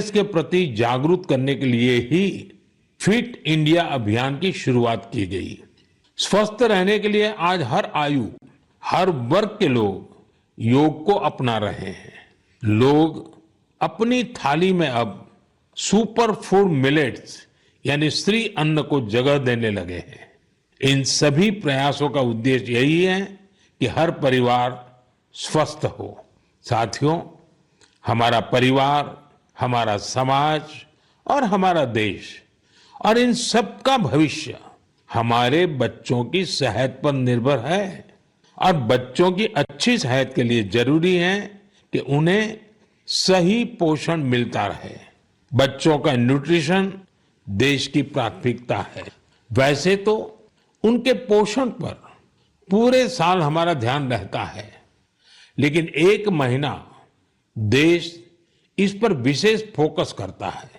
Fitness के प्रति जागरूक करने के लिए ही फिट इंडिया अभियान की शुरुआत की गई। स्वस्थ रहने के लिए आज हर आयु, हर वर्ग के लोग योग को अपना रहे हैं। लोग अपनी थाली में अब सुपर फूड मिलेट्स यानी श्री अन्न को जगह देने लगे हैं। इन सभी प्रयासों का उद्देश्य यही है कि हर परिवार स्वस्थ हो। साथियों, हमारा परिवार, हमारा समाज और हमारा देश और इन सबका भविष्य हमारे बच्चों की सेहत पर निर्भर है और बच्चों की अच्छी सेहत के लिए जरूरी है कि उन्हें सही पोषण मिलता रहे। बच्चों का न्यूट्रिशन देश की प्राथमिकता है। वैसे तो उनके पोषण पर पूरे साल हमारा ध्यान रहता है, लेकिन एक महीना देश इस पर विशेष फोकस करता है।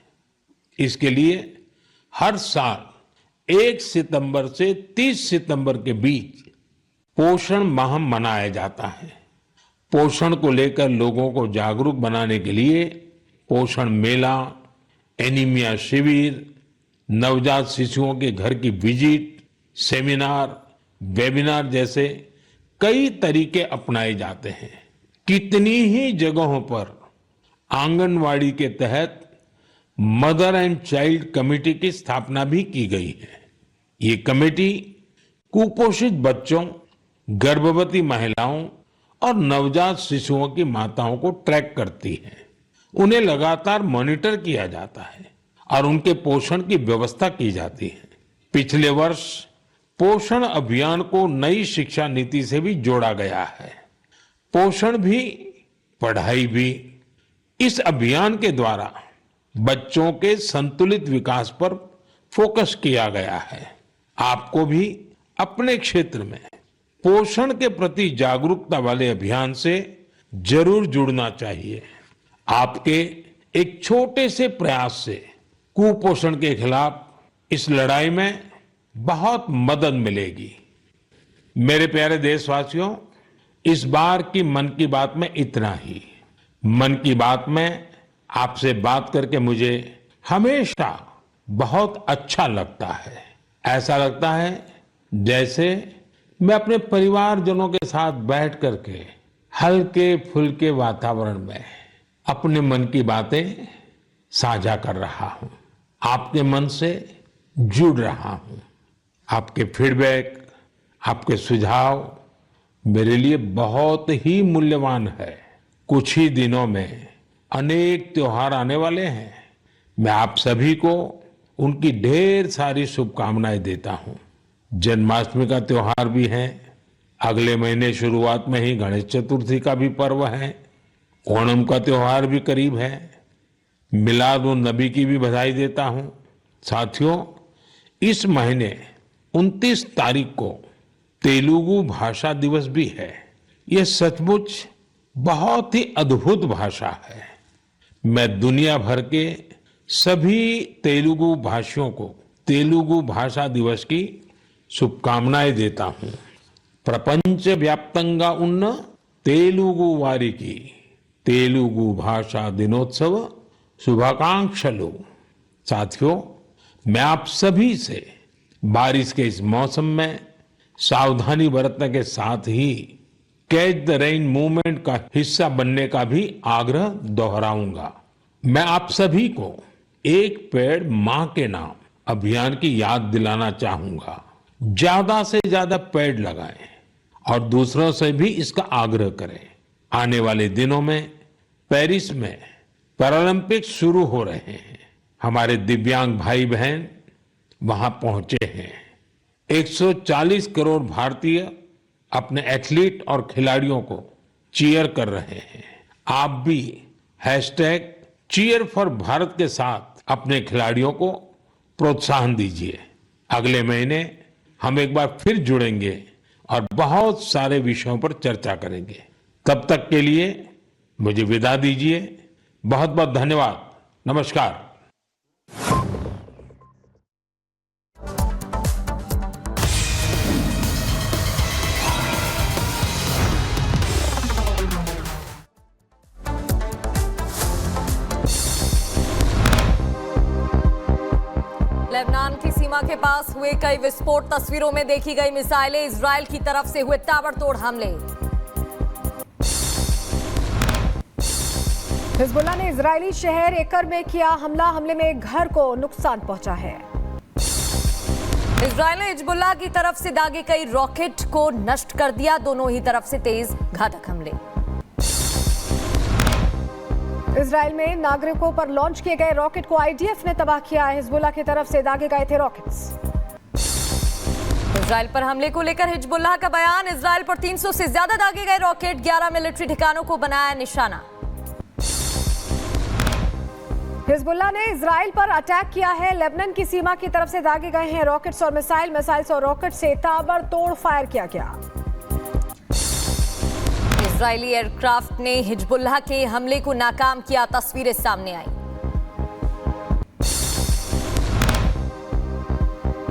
इसके लिए हर साल 1 सितंबर से 30 सितंबर के बीच पोषण माह मनाया जाता है। पोषण को लेकर लोगों को जागरूक बनाने के लिए पोषण मेला, एनीमिया शिविर, नवजात शिशुओं के घर की विजिट, सेमिनार, वेबिनार जैसे कई तरीके अपनाए जाते हैं। कितनी ही जगहों पर आंगनवाड़ी के तहत मदर एंड चाइल्ड कमेटी की स्थापना भी की गई है। ये कमेटी कुपोषित बच्चों, गर्भवती महिलाओं और नवजात शिशुओं की माताओं को ट्रैक करती है। उन्हें लगातार मॉनिटर किया जाता है और उनके पोषण की व्यवस्था की जाती है। पिछले वर्ष पोषण अभियान को नई शिक्षा नीति से भी जोड़ा गया है। पोषण भी, पढ़ाई भी। इस अभियान के द्वारा बच्चों के संतुलित विकास पर फोकस किया गया है। आपको भी अपने क्षेत्र में पोषण के प्रति जागरूकता वाले अभियान से जरूर जुड़ना चाहिए। आपके एक छोटे से प्रयास से कुपोषण के खिलाफ इस लड़ाई में बहुत मदद मिलेगी। मेरे प्यारे देशवासियों, इस बार की मन की बात में इतना ही। मन की बात में आपसे बात करके मुझे हमेशा बहुत अच्छा लगता है। ऐसा लगता है जैसे मैं अपने परिवारजनों के साथ बैठ करके हल्के फुल्के वातावरण में अपने मन की बातें साझा कर रहा हूं, आपके मन से जुड़ रहा हूं। आपके फीडबैक, आपके सुझाव मेरे लिए बहुत ही मूल्यवान है। कुछ ही दिनों में अनेक त्योहार आने वाले हैं। मैं आप सभी को उनकी ढेर सारी शुभकामनाएं देता हूं। जन्माष्टमी का त्योहार भी है। अगले महीने शुरुआत में ही गणेश चतुर्थी का भी पर्व है। ओणम का त्योहार भी करीब है। मिलाद उन नबी की भी बधाई देता हूं। साथियों, इस महीने 29 तारीख को तेलुगु भाषा दिवस भी है। यह सचमुच बहुत ही अद्भुत भाषा है। मैं दुनिया भर के सभी तेलुगु भाषियों को तेलुगु भाषा दिवस की शुभकामनाएं देता हूं। प्रपंच व्याप्तंगा उन्न तेलुगु वारिकी तेलुगु भाषा दिनोत्सव शुभाकांक्षलु। साथियों, मैं आप सभी से बारिश के इस मौसम में सावधानी बरतने के साथ ही कैच द रेन मूवमेंट का हिस्सा बनने का भी आग्रह दोहराऊंगा। मैं आप सभी को एक पेड़ मां के नाम अभियान की याद दिलाना चाहूंगा। ज्यादा से ज्यादा पेड़ लगाएं और दूसरों से भी इसका आग्रह करें। आने वाले दिनों में पेरिस में पैरालंपिक्स शुरू हो रहे हैं। हमारे दिव्यांग भाई बहन वहां पहुंचे हैं। 140 करोड़ भारतीय अपने एथलीट और खिलाड़ियों को चीयर कर रहे हैं। आप भी #cheer4Bharat के साथ अपने खिलाड़ियों को प्रोत्साहन दीजिए। अगले महीने हम एक बार फिर जुड़ेंगे और बहुत सारे विषयों पर चर्चा करेंगे। तब तक के लिए मुझे विदा दीजिए। बहुत बहुत धन्यवाद। नमस्कार। राफा के पास हुए कई विस्फोट, तस्वीरों में देखी गई मिसाइलें, इजराइल की तरफ से हुए ताबड़तोड़ हमले। हिजबुल्लाह ने इजरायली शहर एकर में किया हमला, हमले में एक घर को नुकसान पहुंचा है। इजराइल ने हिजबुल्लाह की तरफ से दागे कई रॉकेट को नष्ट कर दिया, दोनों ही तरफ से तेज घातक हमले। इजराइल में नागरिकों पर लॉन्च किए गए रॉकेट को आईडीएफ ने तबाह किया है, हिजबुल्लाह की तरफ से दागे गए थे रॉकेट्स। इजराइल पर हमले को लेकर हिजबुल्लाह का बयान, इजराइल पर 300 से ज्यादा दागे गए रॉकेट, 11 मिलिट्री ठिकानों को बनाया निशाना। हिजबुल्लाह ने इजराइल पर अटैक किया है, लेबनान की सीमा की तरफ से दागे गए हैं रॉकेट्स और मिसाइल्स और रॉकेट से ताबड़तोड़ फायर किया गया। इजरायली एयरक्राफ्ट ने हिजबुल्लाह के हमले को नाकाम किया, तस्वीरें सामने आई।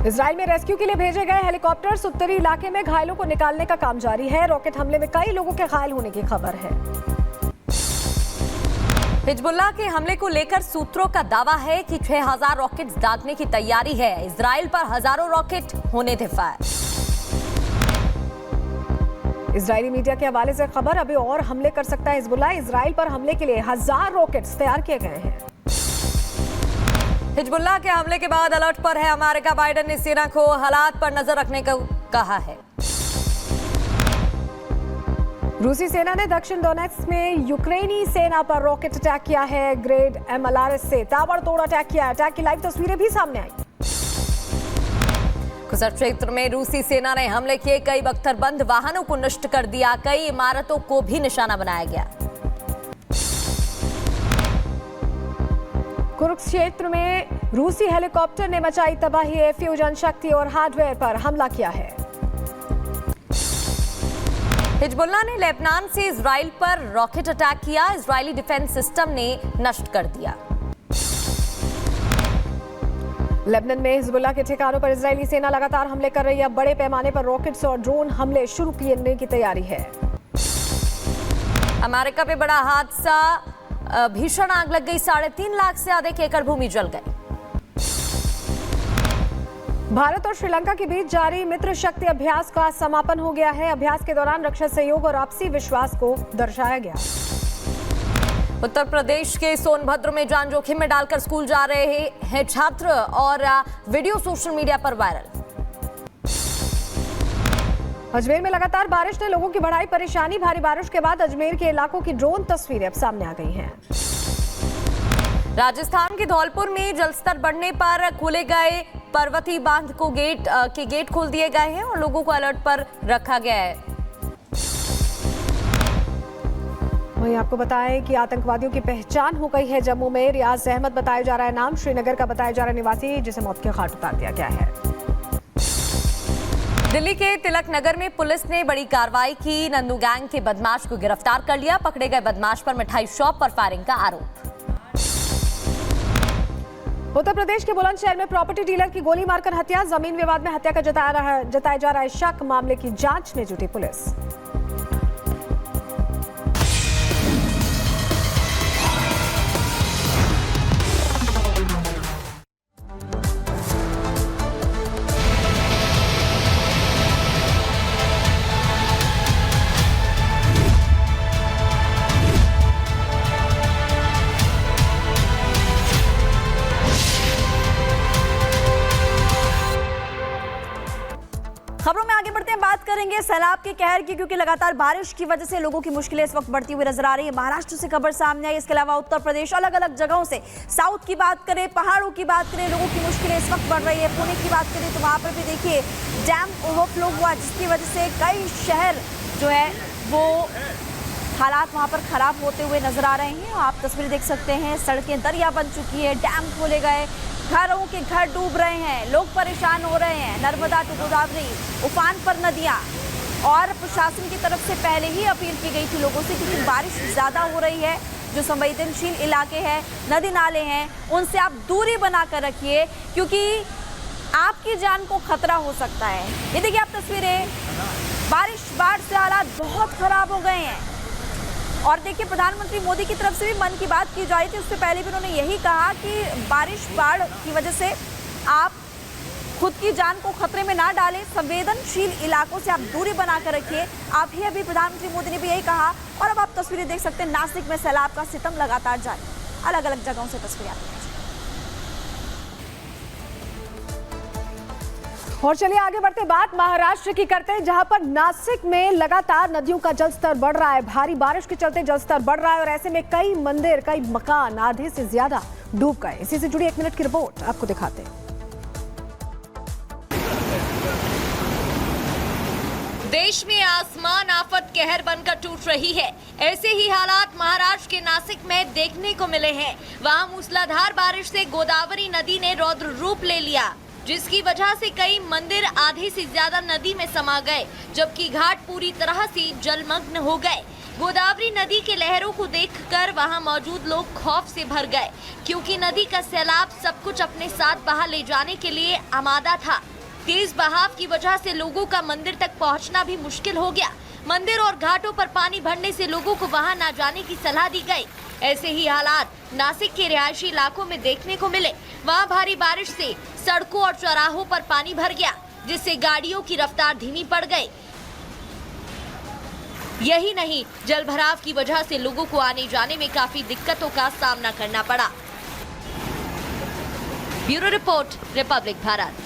इजराइल में रेस्क्यू के लिए भेजे गए हेलीकॉप्टर्स, उत्तरी इलाके में घायलों को निकालने का काम जारी है। रॉकेट हमले में कई लोगों के घायल होने की खबर है। हिजबुल्लाह के हमले को लेकर सूत्रों का दावा है कि 6000 रॉकेट्स दागने की तैयारी है। इजराइल पर हजारों रॉकेट होने थे फायर। इजरायली मीडिया के हवाले से खबर, अभी और हमले कर सकता है हिजबुल्लाह। इजराइल पर हमले के लिए 1000 रॉकेट्स तैयार किए गए हैं। हिजबुल्लाह के हमले के बाद अलर्ट पर है अमेरिका। बाइडेन ने सेना को हालात पर नजर रखने को कहा है। रूसी सेना ने दक्षिण डोनेट्स्क में यूक्रेनी सेना पर रॉकेट अटैक किया है। ग्रेड MLRS से ताबड़तोड़ अटैक किया। अटैक की लाइव तस्वीरें भी सामने आई। खुसर क्षेत्र में रूसी सेना ने हमले किए, कई बख्तरबंद वाहनों को नष्ट कर दिया, कई इमारतों को भी निशाना बनाया गया। कुरुक्षेत्र में रूसी हेलीकॉप्टर ने मचाई तबाही, फ्यूजन शक्ति और हार्डवेयर पर हमला किया है। हिजबुल्लाह ने लेबनान से इजराइल पर रॉकेट अटैक किया, इजरायली डिफेंस सिस्टम ने नष्ट कर दिया। लेबनान में हिजबुल्लाह के ठिकानों पर इजरायली सेना लगातार हमले कर रही है। बड़े पैमाने पर रॉकेट्स और ड्रोन हमले शुरू करने की तैयारी है। अमेरिका पे बड़ा हादसा, भीषण आग लग गई, 3.5 लाख से अधिक एकड़ भूमि जल गई। भारत और श्रीलंका के बीच जारी मित्र शक्ति अभ्यास का समापन हो गया है। अभ्यास के दौरान रक्षा सहयोग और आपसी विश्वास को दर्शाया गया। उत्तर प्रदेश के सोनभद्र में जान जोखिम में डालकर स्कूल जा रहे हैं छात्र और वीडियो सोशल मीडिया पर वायरल। अजमेर में लगातार बारिश ने लोगों की बढ़ाई परेशानी। भारी बारिश के बाद अजमेर के इलाकों की ड्रोन तस्वीरें अब सामने आ गई हैं। राजस्थान के धौलपुर में जलस्तर बढ़ने पर खोले गए पर्वतीय बांध को गेट खोल दिए गए हैं और लोगों को अलर्ट पर रखा गया है। वहीं आपको बताएं कि आतंकवादियों की पहचान हो गई है। जम्मू में रियाज अहमद बताया जा रहा है नाम, श्रीनगर का बताया जा रहा है निवासी, जिसे मौत के घाट उतार दिया गया है। दिल्ली के तिलक नगर में पुलिस ने बड़ी कार्रवाई की, नंदू गैंग के बदमाश को गिरफ्तार कर लिया। पकड़े गए बदमाश पर मिठाई शॉप पर फायरिंग का आरोप। उत्तर प्रदेश के बुलंदशहर में प्रॉपर्टी डीलर की गोली मारकर हत्या, जमीन विवाद में हत्या का जताया जा रहा है शक। मामले की जांच में जुटी पुलिस। खबरों में आगे बढ़ते हैं, बात करेंगे सैलाब के कहर की, क्योंकि लगातार बारिश की वजह से लोगों की मुश्किलें इस वक्त बढ़ती हुई नजर आ रही है। महाराष्ट्र से खबर सामने आई, इसके अलावा उत्तर प्रदेश, अलग अलग जगहों से, साउथ की बात करें, पहाड़ों की बात करें, लोगों की मुश्किलें इस वक्त बढ़ रही है। पुणे की बात करें तो वहां पर भी देखिए डैम ओवरफ्लो हुआ, जिसकी वजह से कई शहर जो है वो हालात वहां पर खराब होते हुए नजर आ रहे हैं। आप तस्वीरें देख सकते हैं, सड़कें दरिया बन चुकी है, डैम खोले गए, घरों के घर डूब रहे हैं, लोग परेशान हो रहे हैं। नर्मदा टू गोदावरी उफान पर नदियां, और प्रशासन की तरफ से पहले ही अपील की गई थी लोगों से, क्योंकि बारिश ज़्यादा हो रही है, जो संवेदनशील इलाके हैं, नदी नाले हैं, उनसे आप दूरी बना कर रखिए, क्योंकि आपकी जान को खतरा हो सकता है। ये देखिए आप तस्वीरें, बारिश बाढ़ से हालात बहुत खराब हो गए हैं। और देखिए प्रधानमंत्री मोदी की तरफ से भी मन की बात की जा रही थी, उससे पहले भी उन्होंने यही कहा कि बारिश बाढ़ की वजह से आप खुद की जान को खतरे में ना डालें, संवेदनशील इलाकों से आप दूरी बनाकर रखिए। आप ही अभी प्रधानमंत्री मोदी ने भी यही कहा। और अब आप तस्वीरें देख सकते हैं, नासिक में सैलाब का सितम लगातार जारी, अलग अलग जगहों से तस्वीरें आती हैं। और चलिए आगे बढ़ते, बात महाराष्ट्र की करते हैं, जहां पर नासिक में लगातार नदियों का जलस्तर बढ़ रहा है। भारी बारिश के चलते जलस्तर बढ़ रहा है और ऐसे में कई मंदिर, कई मकान आधे से ज्यादा डूब गए। इसी से जुड़ी 1 मिनट की रिपोर्ट आपको दिखाते हैं। देश में आसमान आफत कहर बनकर टूट रही है। ऐसे ही हालात महाराष्ट्र के नासिक में देखने को मिले हैं। वहां मूसलाधार बारिश से गोदावरी नदी ने रौद्र रूप ले लिया, जिसकी वजह से कई मंदिर आधे से ज्यादा नदी में समा गए, जबकि घाट पूरी तरह से जलमग्न हो गए। गोदावरी नदी के लहरों को देखकर वहां मौजूद लोग खौफ से भर गए, क्योंकि नदी का सैलाब सब कुछ अपने साथ बहा ले जाने के लिए आमादा था। तेज बहाव की वजह से लोगों का मंदिर तक पहुंचना भी मुश्किल हो गया। मंदिर और घाटों पर पानी भरने से लोगों को वहां न जाने की सलाह दी गई। ऐसे ही हालात नासिक के रिहायशी इलाकों में देखने को मिले। वहां भारी बारिश से सड़कों और चौराहों पर पानी भर गया, जिससे गाड़ियों की रफ्तार धीमी पड़ गई। यही नहीं, जलभराव की वजह से लोगों को आने जाने में काफी दिक्कतों का सामना करना पड़ा। Bureau report, Republic Bharat.